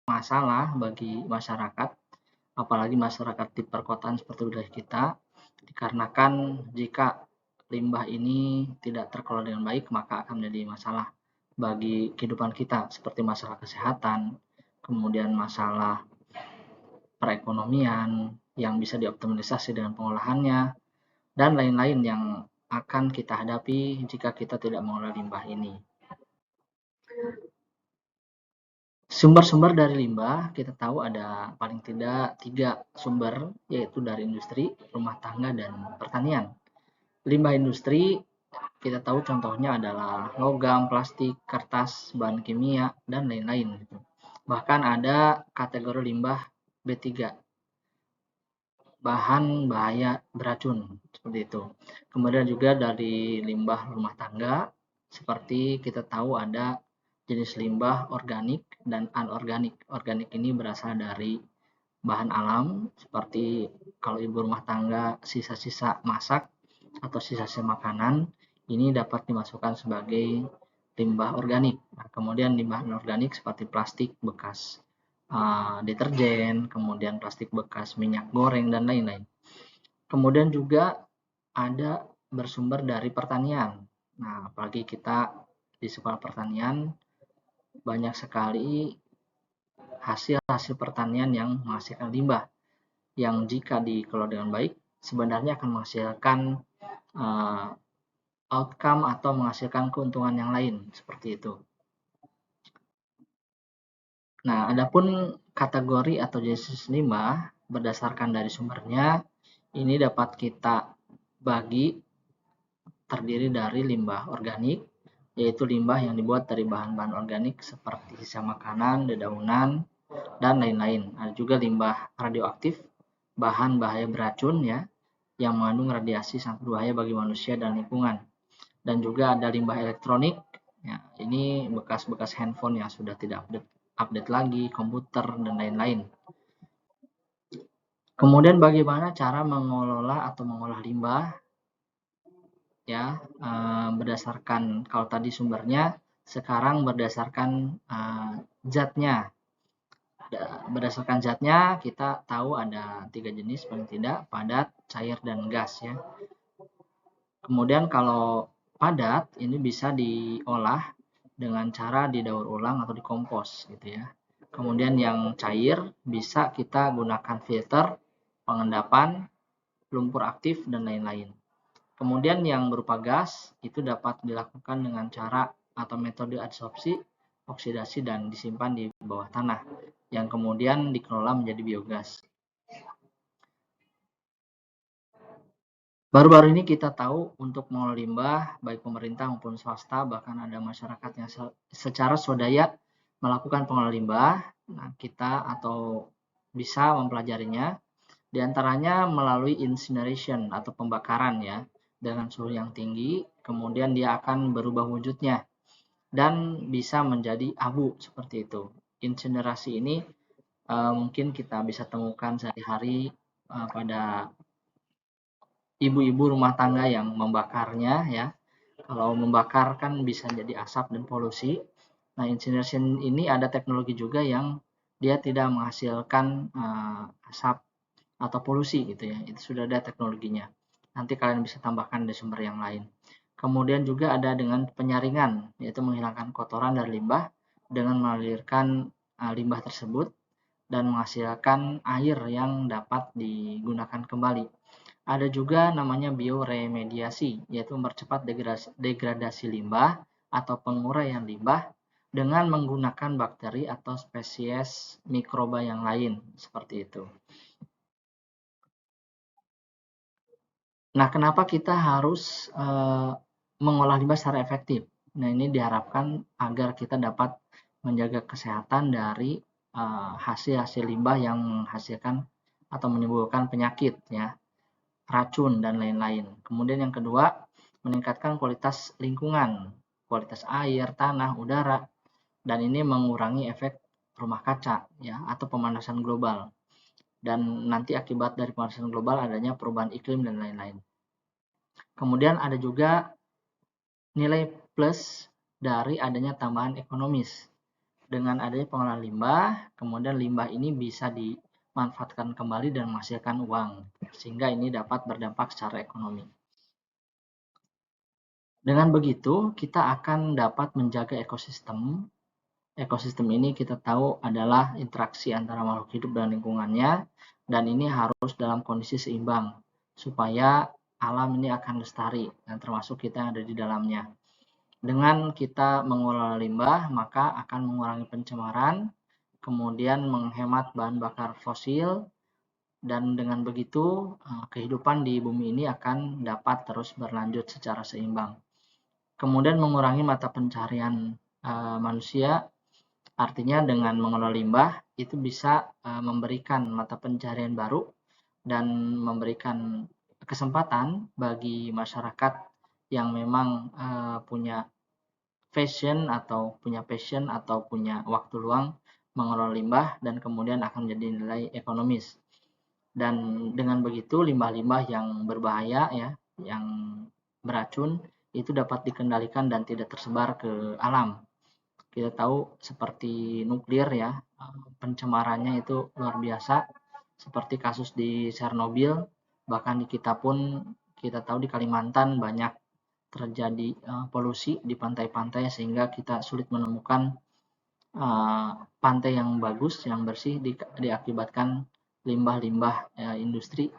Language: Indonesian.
masalah bagi masyarakat, apalagi masyarakat di perkotaan seperti wilayah kita, dikarenakan jika limbah ini tidak terkelola dengan baik, maka akan menjadi masalah bagi kehidupan kita, seperti masalah kesehatan, kemudian masalah perekonomian yang bisa dioptimalisasi dengan pengolahannya, dan lain-lain yang akan kita hadapi jika kita tidak mengolah limbah ini. Sumber-sumber dari limbah kita tahu ada paling tidak 3 sumber, yaitu dari industri, rumah tangga, dan pertanian. Limbah industri kita tahu contohnya adalah logam, plastik, kertas, bahan kimia, dan lain-lain. Bahkan ada kategori limbah B3, bahan bahaya beracun, seperti itu. Kemudian juga dari limbah rumah tangga, seperti kita tahu ada jenis limbah organik dan anorganik. Organik ini berasal dari bahan alam, seperti kalau ibu rumah tangga sisa-sisa masak atau sisa-sisa makanan, ini dapat dimasukkan sebagai limbah organik. Nah, kemudian limbah anorganik seperti plastik bekas deterjen, kemudian plastik bekas minyak goreng, dan lain-lain. Kemudian juga ada bersumber dari pertanian. Nah, apalagi kita di sekolah pertanian, banyak sekali hasil-hasil pertanian yang menghasilkan limbah, yang jika dikelola dengan baik, sebenarnya akan menghasilkan outcome atau menghasilkan keuntungan yang lain, seperti itu. Nah, adapun kategori atau jenis limbah berdasarkan dari sumbernya, ini dapat kita bagi terdiri dari limbah organik, yaitu limbah yang dibuat dari bahan-bahan organik seperti sisa makanan, dedaunan, dan lain-lain. Ada juga limbah radioaktif, bahan bahaya beracun ya, yang mengandung radiasi sangat berbahaya bagi manusia dan lingkungan. Dan juga ada limbah elektronik, ya, ini bekas-bekas handphone yang sudah tidak update lagi, komputer, dan lain-lain. Kemudian bagaimana cara mengelola atau mengolah limbah? Ya, berdasarkan kalau tadi sumbernya, sekarang berdasarkan zatnya. Berdasarkan zatnya kita tahu ada 3 jenis paling tidak, padat, cair, dan gas ya. Kemudian kalau padat ini bisa diolah dengan cara didaur ulang atau dikompos gitu ya. Kemudian yang cair bisa kita gunakan filter, pengendapan, lumpur aktif, dan lain-lain. Kemudian yang berupa gas itu dapat dilakukan dengan cara atau metode adsorpsi, oksidasi, dan disimpan di bawah tanah, yang kemudian dikelola menjadi biogas. Baru-baru ini kita tahu untuk mengolah limbah, baik pemerintah maupun swasta, bahkan ada masyarakat yang secara swadaya melakukan pengolahan limbah. Nah, kita atau bisa mempelajarinya, diantaranya melalui incineration atau pembakaran ya, dengan suhu yang tinggi, kemudian dia akan berubah wujudnya dan bisa menjadi abu seperti itu. Insinerasi ini mungkin kita bisa temukan sehari-hari pada ibu-ibu rumah tangga yang membakarnya ya. Kalau membakar kan bisa jadi asap dan polusi. Nah, incineration ini ada teknologi juga yang dia tidak menghasilkan asap atau polusi gitu ya. Itu sudah ada teknologinya. Nanti kalian bisa tambahkan di sumber yang lain. Kemudian juga ada dengan penyaringan, yaitu menghilangkan kotoran dari limbah dengan mengalirkan limbah tersebut dan menghasilkan air yang dapat digunakan kembali. Ada juga namanya bioremediasi, yaitu mempercepat degradasi limbah atau penguraian limbah dengan menggunakan bakteri atau spesies mikroba yang lain, seperti itu. Nah, kenapa kita harus mengolah limbah secara efektif? Nah, ini diharapkan agar kita dapat menjaga kesehatan dari hasil-hasil limbah yang menghasilkan atau menimbulkan penyakit, ya, racun, dan lain-lain. Kemudian yang kedua, meningkatkan kualitas lingkungan, kualitas air, tanah, udara, dan ini mengurangi efek rumah kaca, ya, atau pemanasan global. Dan nanti akibat dari pemanasan global adanya perubahan iklim dan lain-lain. Kemudian ada juga nilai plus dari adanya tambahan ekonomis. Dengan adanya pengolahan limbah, kemudian limbah ini bisa dimanfaatkan kembali dan menghasilkan uang, sehingga ini dapat berdampak secara ekonomi. Dengan begitu, kita akan dapat menjaga ekosistem. Ekosistem ini kita tahu adalah interaksi antara makhluk hidup dan lingkungannya, dan ini harus dalam kondisi seimbang, supaya alam ini akan lestari, dan termasuk kita yang ada di dalamnya. Dengan kita mengelola limbah, maka akan mengurangi pencemaran, kemudian menghemat bahan bakar fosil, dan dengan begitu kehidupan di bumi ini akan dapat terus berlanjut secara seimbang. Kemudian mengurangi mata pencaharian manusia, artinya dengan mengelola limbah itu bisa memberikan mata pencaharian baru dan memberikan kesempatan bagi masyarakat yang memang punya passion atau punya waktu luang mengelola limbah dan kemudian akan menjadi nilai ekonomis. Dan dengan begitu limbah-limbah yang berbahaya ya, yang beracun itu dapat dikendalikan dan tidak tersebar ke alam. Kita tahu seperti nuklir ya, pencemarannya itu luar biasa, seperti kasus di Chernobyl, bahkan di kita pun kita tahu di Kalimantan banyak terjadi polusi di pantai-pantai sehingga kita sulit menemukan pantai yang bagus, yang bersih diakibatkan limbah-limbah industri